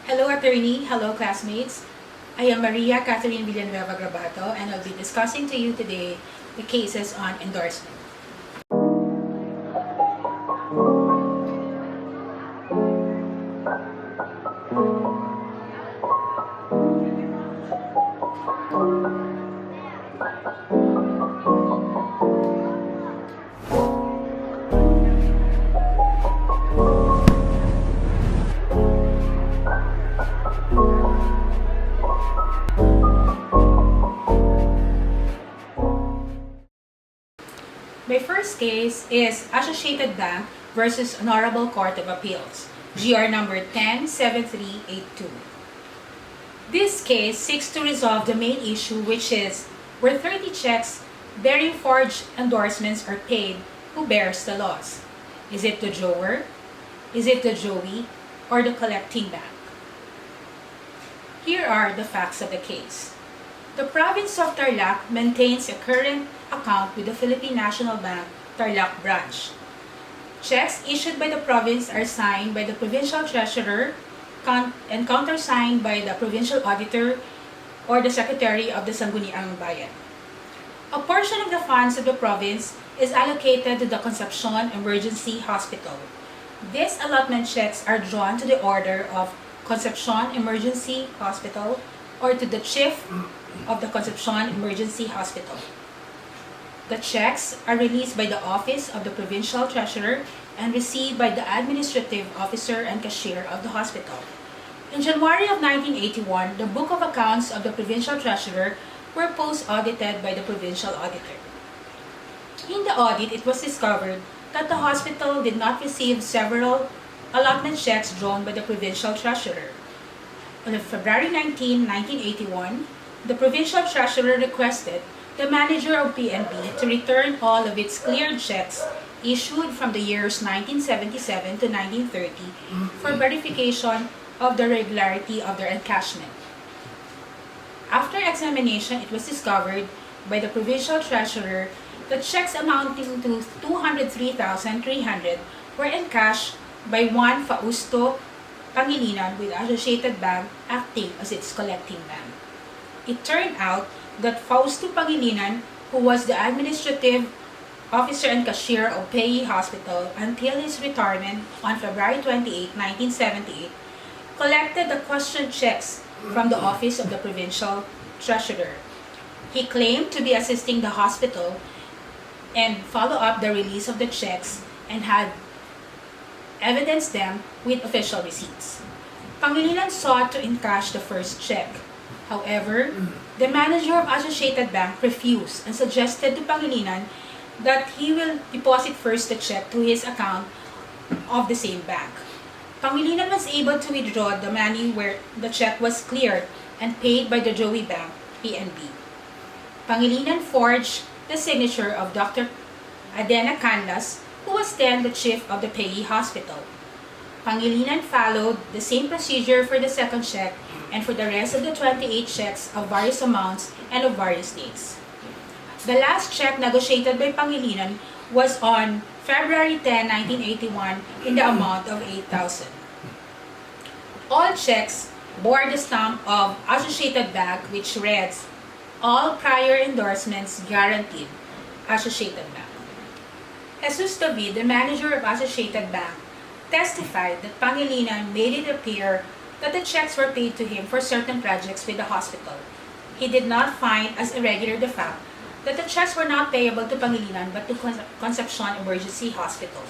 Hello, attorney. Hello, classmates. I am Maria Catherine Villanueva Grabato, and I'll be discussing to you today the cases on endorsement. My first case is Associated Bank versus Honorable Court of Appeals, GR number 107382. This case seeks to resolve the main issue, which is where 30 checks bearing forged endorsements are paid, who bears the loss? Is it the drawer? Is it the Joey? Or the collecting bank? Here are the facts of the case. The province of Tarlac maintains a current account with the Philippine National Bank, Tarlac branch. Checks issued by the province are signed by the provincial treasurer and countersigned by the provincial auditor or the secretary of the Sangguniang Bayan. A portion of the funds of the province is allocated to the Concepcion Emergency Hospital. These allotment checks are drawn to the order of Concepcion Emergency Hospital or to the chief of the Concepcion Emergency Hospital. The checks are released by the Office of the Provincial Treasurer and received by the Administrative Officer and Cashier of the hospital. In January of 1981, the Book of Accounts of the Provincial Treasurer were post-audited by the Provincial Auditor. In the audit, it was discovered that the hospital did not receive several allotment checks drawn by the Provincial Treasurer. On February 19, 1981, the Provincial Treasurer requested the manager of PNB to return all of its cleared checks issued from the years 1977 to 1930 for verification of the regularity of their encashment. After examination, it was discovered by the Provincial Treasurer that checks amounting to 203,300 were encashed by one Fausto Pangilinan with Associated Bank acting as its collecting bank. It turned out that Fausto Pangilinan, who was the administrative officer and cashier of Pei Hospital until his retirement on February 28, 1978, collected the questioned checks from the office of the provincial treasurer. He claimed to be assisting the hospital and follow up the release of the checks and had evidenced them with official receipts. Pangilinan sought to encash the first check. However, the manager of Associated Bank refused and suggested to Pangilinan that he will deposit first the check to his account of the same bank. Pangilinan was able to withdraw the money where the check was cleared and paid by the Joey Bank, PNB. Pangilinan forged the signature of Dr. Adena Canlas, who was then the chief of the Pei Hospital. Pangilinan followed the same procedure for the second check and for the rest of the 28 checks of various amounts and of various dates. The last check negotiated by Pangilinan was on February 10, 1981 in the amount of 8,000. All checks bore the stamp of Associated Bank, which reads, "All prior endorsements guaranteed, Associated Bank." Jesus David, the manager of Associated Bank, testified that Pangilinan made it appear that the checks were paid to him for certain projects with the hospital. He did not find as irregular the fact that the checks were not payable to Pangilinan but to Concepcion Emergency Hospital.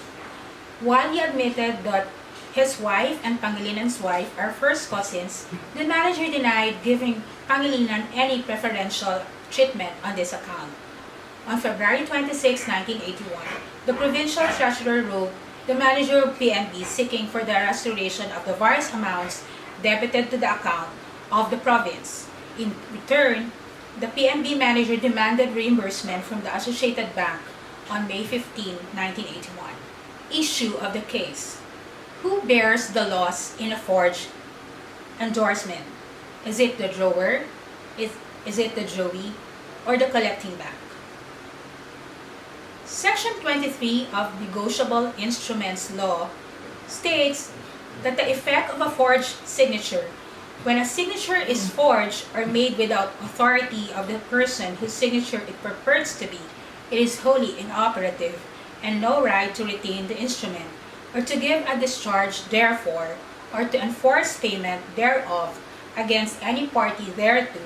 While he admitted that his wife and Pangilinan's wife are first cousins, the manager denied giving Pangilinan any preferential treatment on this account. On February 26, 1981, the provincial treasurer wrote the manager of PNB seeking for the restoration of the various amounts debited to the account of the province. In return, the PNB manager demanded reimbursement from the Associated Bank on May 15, 1981. Issue of the case. Who bears the loss in a forged endorsement? Is it the drawer? Is it the Joey? Or the collecting bank? Section 23 of Negotiable Instruments Law states that the effect of a forged signature, when a signature is forged or made without authority of the person whose signature it purports to be, it is wholly inoperative, and no right to retain the instrument, or to give a discharge therefore, or to enforce payment thereof against any party thereto,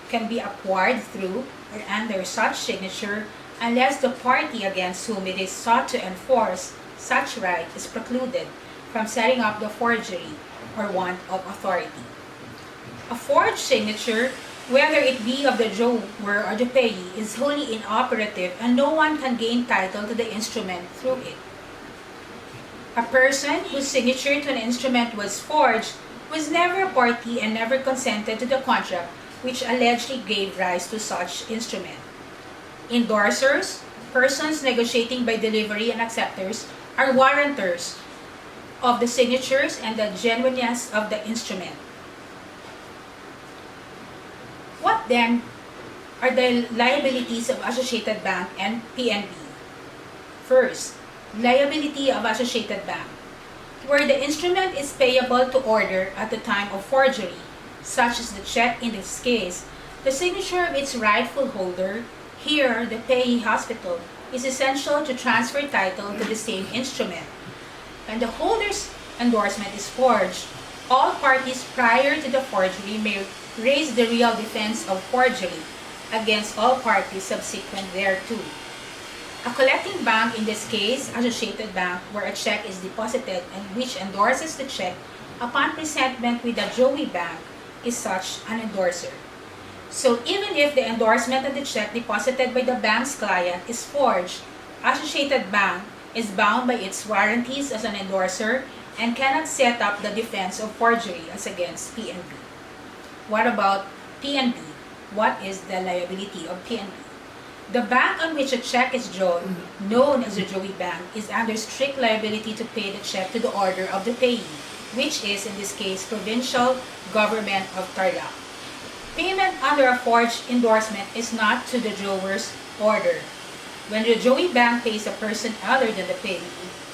can be acquired through or under such signature, unless the party against whom it is sought to enforce such right is precluded from setting up the forgery or want of authority. A forged signature, whether it be of the drawer or the payee, is wholly inoperative, and no one can gain title to the instrument through it. A person whose signature to an instrument was forged was never a party and never consented to the contract which allegedly gave rise to such instrument. Endorsers, persons negotiating by delivery, and acceptors are warrantors of the signatures and the genuineness of the instrument. What then are the liabilities of Associated Bank and PNB? First, liability of Associated Bank. Where the instrument is payable to order at the time of forgery, such as the check in this case, the signature of its rightful holder, here the payee hospital, is essential to transfer title to the same instrument. When the holder's endorsement is forged, all parties prior to the forgery may raise the real defense of forgery against all parties subsequent thereto. A collecting bank, in this case Associated Bank, where a check is deposited and which endorses the check upon presentment with the Joey Bank, is such an endorser. So even if the endorsement of the check deposited by the bank's client is forged, Associated Bank is bound by its warranties as an endorser and cannot set up the defense of forgery as against PNB. What about PNB? What is the liability of PNB? The bank on which a check is drawn, known as the Joey Bank, is under strict liability to pay the check to the order of the payee, which is in this case provincial government of Tarlac. Payment under a forged endorsement is not to the drawer's order. When the Joey Bank pays a person other than the payee,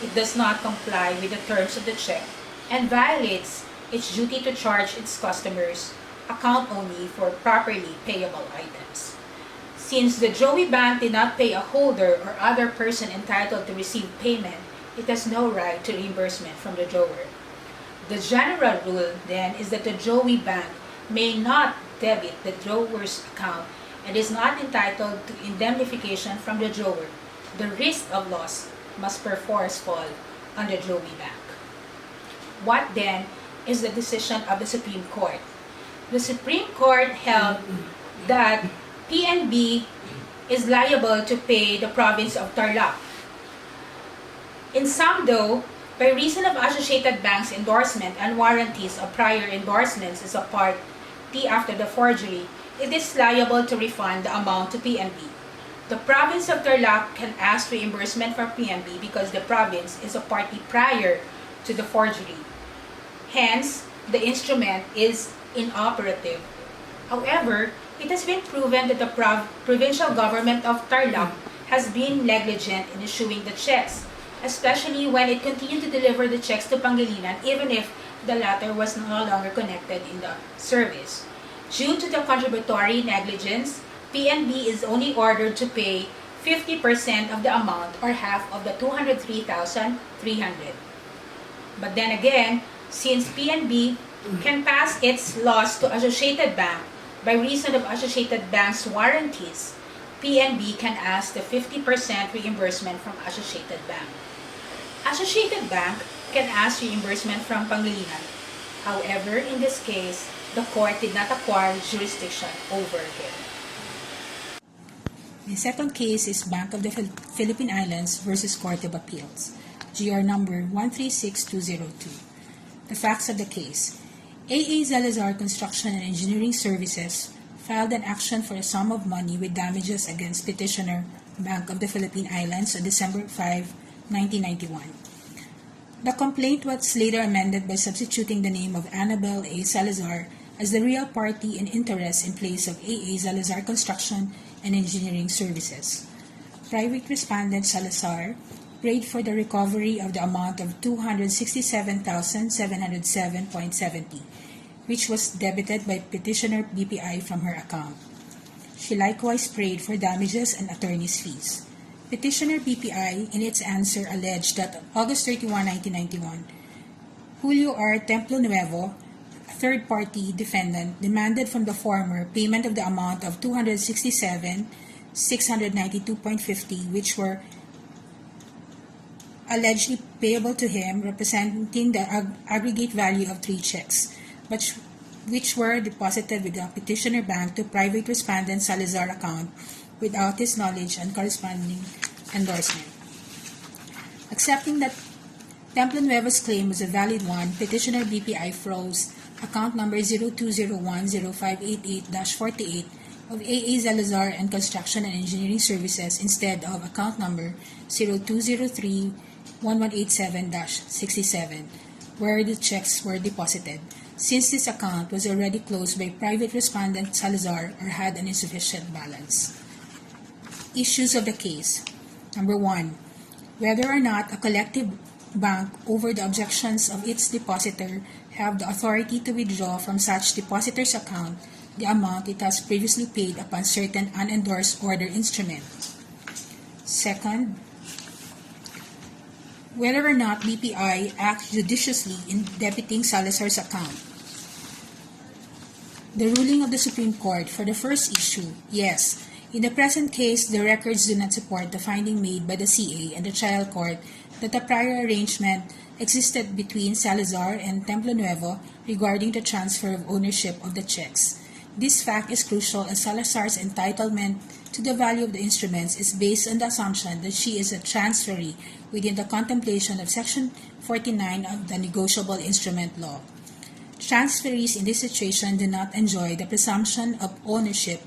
it does not comply with the terms of the check and violates its duty to charge its customers account only for properly payable items. Since the Joey Bank did not pay a holder or other person entitled to receive payment, it has no right to reimbursement from the drawer. The general rule, then, is that the Joey Bank may not debit the drawer's account and is not entitled to indemnification from the drawer. The risk of loss must perforce fall on the Joey Bank. What then is the decision of the Supreme Court? The Supreme Court held that PNB is liable to pay the province of Tarlac. In sum, though, by reason of Associated Bank's endorsement and warranties of prior endorsements as a party after the forgery, it is liable to refund the amount to PNB. The province of Tarlac can ask reimbursement from PNB because the province is a party prior to the forgery. Hence, the instrument is inoperative. However, it has been proven that the provincial government of Tarlac has been negligent in issuing the checks, especially when it continued to deliver the checks to Pangilinan even if the latter was no longer connected in the service. Due to the contributory negligence, PNB is only ordered to pay 50% of the amount or half of the 203,300. But then again, since PNB can pass its loss to Associated Bank by reason of Associated Bank's warranties, PNB can ask the 50% reimbursement from Associated Bank. Associated Bank can ask reimbursement from Pangilinan. However, in this case, the court did not acquire jurisdiction over him. The second case is Bank of the Philippine Islands versus Court of Appeals, GR number 136202. The facts of the case. A.A. Salazar Construction and Engineering Services filed an action for a sum of money with damages against petitioner Bank of the Philippine Islands on December 5, 1991. The complaint was later amended by substituting the name of Annabel A. Salazar as the real party in interest in place of A.A. Salazar Construction and Engineering Services. Private respondent Salazar prayed for the recovery of the amount of 267,707.70, which was debited by petitioner BPI from her account. She likewise prayed for damages and attorney's fees. Petitioner BPI, in its answer, alleged that on August 31, 1991, Julio R. Templo Nuevo, a third-party defendant, demanded from the former payment of the amount of 267,692.50, which were allegedly payable to him, representing the aggregate value of 3 checks, which were deposited with the petitioner bank to private respondent Salazar account without his knowledge and corresponding endorsement. Accepting that Templo Nuevo's claim was a valid one, petitioner BPI froze account number 02010588-48 of AA Salazar and Construction and Engineering Services instead of account number 02031187-67, where the checks were deposited, since this account was already closed by private respondent Salazar or had an insufficient balance. Issues of the case. Number 1. Whether or not a collective bank, over the objections of its depositor, have the authority to withdraw from such depositor's account the amount it has previously paid upon certain unendorsed order instrument. Second, whether or not BPI acts judiciously in debiting Salazar's account. The ruling of the Supreme Court for the first issue, yes. In the present case, the records do not support the finding made by the CA and the trial court that a prior arrangement existed between Salazar and Templo Nuevo regarding the transfer of ownership of the checks. This fact is crucial as Salazar's entitlement to the value of the instruments is based on the assumption that she is a transferee within the contemplation of Section 49 of the Negotiable Instrument Law. Transferees in this situation do not enjoy the presumption of ownership